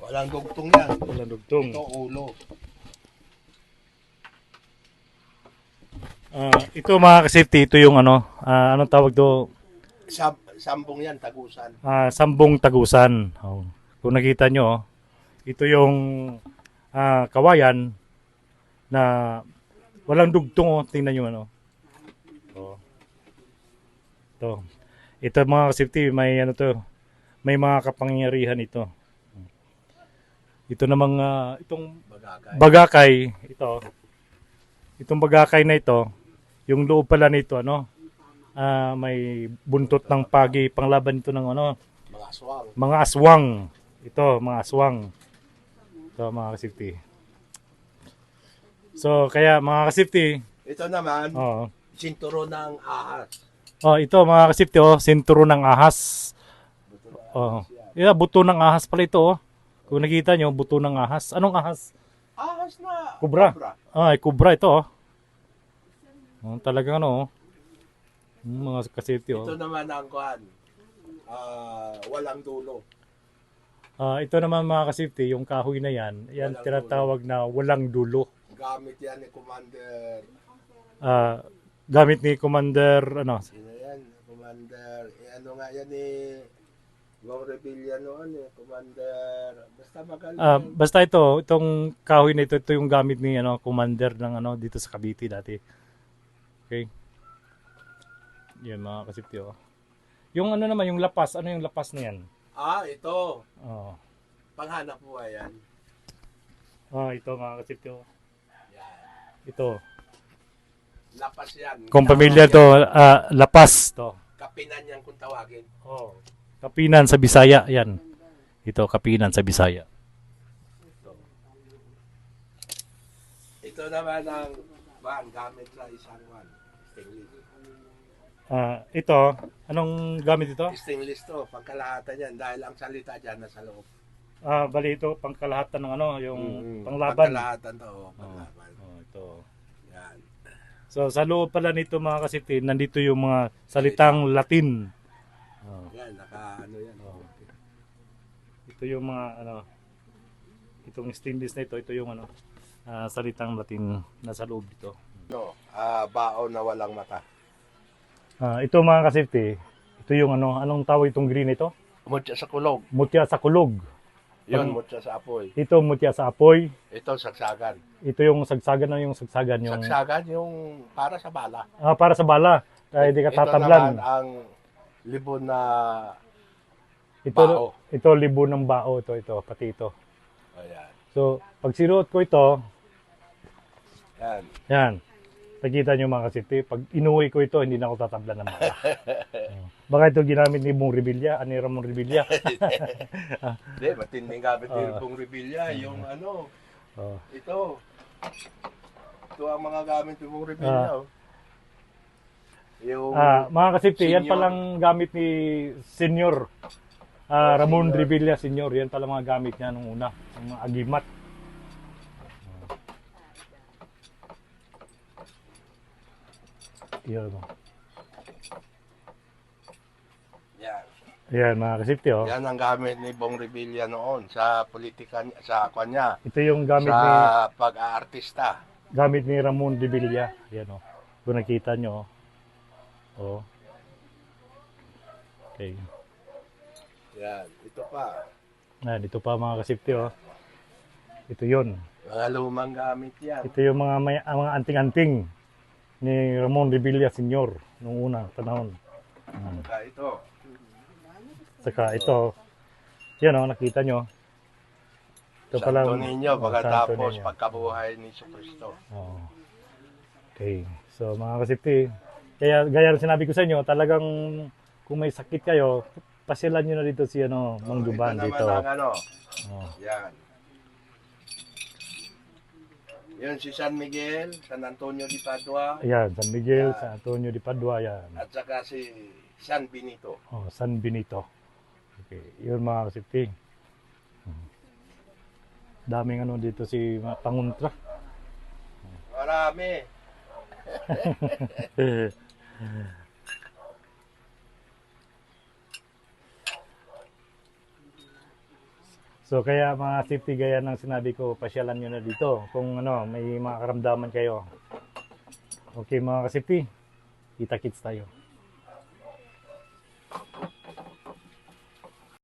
Walang dugtong yan. Walang dugtong. Ito ulo. Ito mga ka-safety, ito yung ano, anong tawag to? Sambong yan, tagusan. Sambong tagusan. Oh. Kung nakita nyo, ito yung kawayan na walang dugtong. Oh. Tingnan nyo ano. Oh. Ito mga ka-safety, may ano to, may mga kapangyarihan ito. Ito namang itong bagakay, itong bagakay na ito, yung loob pala nito ano, may buntot ng pagi, panglaban ito ng ano, Mga aswang. mga aswang. Ito, mga aswang. Ito mga ka-safety. So kaya mga ka-safety, Ito naman, sinturo ng ahas. Ito mga ka-safety, sinturo ng ahas. Buto ng ahas pala ito. Kung nakita nyo, buto ng ahas. Anong ahas? Ahas na Kubra. Kubra ito. Talagang ano. Mga ka-safety. Ito naman ang kuhan. Walang dulo. Ito naman mga ka-safety, yung kahoy na yan, yan walang tinatawag dulo. Na walang dulo. Gamit yan ni Commander. Gamit ni Commander, ano? Sino yan? Commander. Ano nga yan Bong Revilla noon Commander. Basta magaling. Basta itong kahoy na ito yung gamit ni Commander ng dito sa Cavite dati. Okay. Yan mga ka-safety. Yung ano naman, yung lapas, ano yung lapas na yan? Ito. Panghanap buhay yan. Ito mga ka-safety. Ito. Lapas yan. Kung pamilya to, lapas to. Kapinan yan kung tawagin. Kapinan sa Bisaya, yan. Ito, kapinan sa Bisaya. Ito naman ang gamit sa isang stainless. Ito, anong gamit ito? Stainless to, pangkalahatan yan dahil ang salita dyan nasa loob. Bali ito, pangkalahatan ng yung panglaban. Pangkalahatan to, panglaban. Ito. Yan. So, sa loob pala nito mga ka-safety, nandito yung mga salitang Latin. Yan, yan. Ito yung mga itong stainless na ito yung salitang Latin nasa loob dito. Bao na walang mata. Ito mga ka-safety, ito yung anong tawag itong green ito? Mutya sa kulog. Mutya sa kulog. Yun, mutya sa apoy. Ito mutya sa apoy. Ito sagsagan. Ito yung sagsagan sagsagan yung sagsagan yung para sa bala. Para sa bala. Kaya hindi ka tatablan. Ito naman ang libon na bao. Ito libon ng bao ito pati ito. Ayan. So, pag sinuot ko ito, yan. Nakita nyo mga kasiti, pag inuwi ko ito, hindi na ako tatablan ng bala. Baka ito ginamit ni Bong Revilla, ni Ramon Revilla. Hindi, matinding gamit ni Bong Revilla. Yung ito. Ito ang mga gamit ni Bong Revilla. Yung mga kasiti, yan palang gamit ni Senior Ramon Revilla Senior. Yan palang mga gamit niya nung una, yung mga agimat. Yan mga kasifty. Yan ang gamit ni Bong Revilla noon sa politika niya, sa kanya. Ito yung gamit sa pag-aartista. Gamit ni Ramon Revilla. Yan kung nakita nyo. Okay. Yan, ito pa. Ito pa mga kasifty. Ito yun. Mga lumang gamit yan. Ito yung mga anting-anting ni Ramon Revilla Senior nung unang panahon. Saka ito. Yan nakita nyo. Ito pala Santo Niño, pagkatapos pagkabuhay ni Jesucristo. Okay. So mga kasipti, kaya gaya ng sinabi ko sa inyo, talagang kung may sakit kayo, pasyalan nyo na dito si Mang Juban dito. Ito naman ang yan. Yun si San Miguel, San Antonio de Padua. Ayan, San Miguel, San Antonio de Padua, yan. At saka si San Benito. San Benito. Okay, yun mga kasipti. Daming dito si Panguntra. Marami. So kaya mga safety, gaya ng sinabi ko, pasyalan nyo na dito kung ano, may mga karamdaman kayo. Okay mga ka-safety, kita-kits tayo.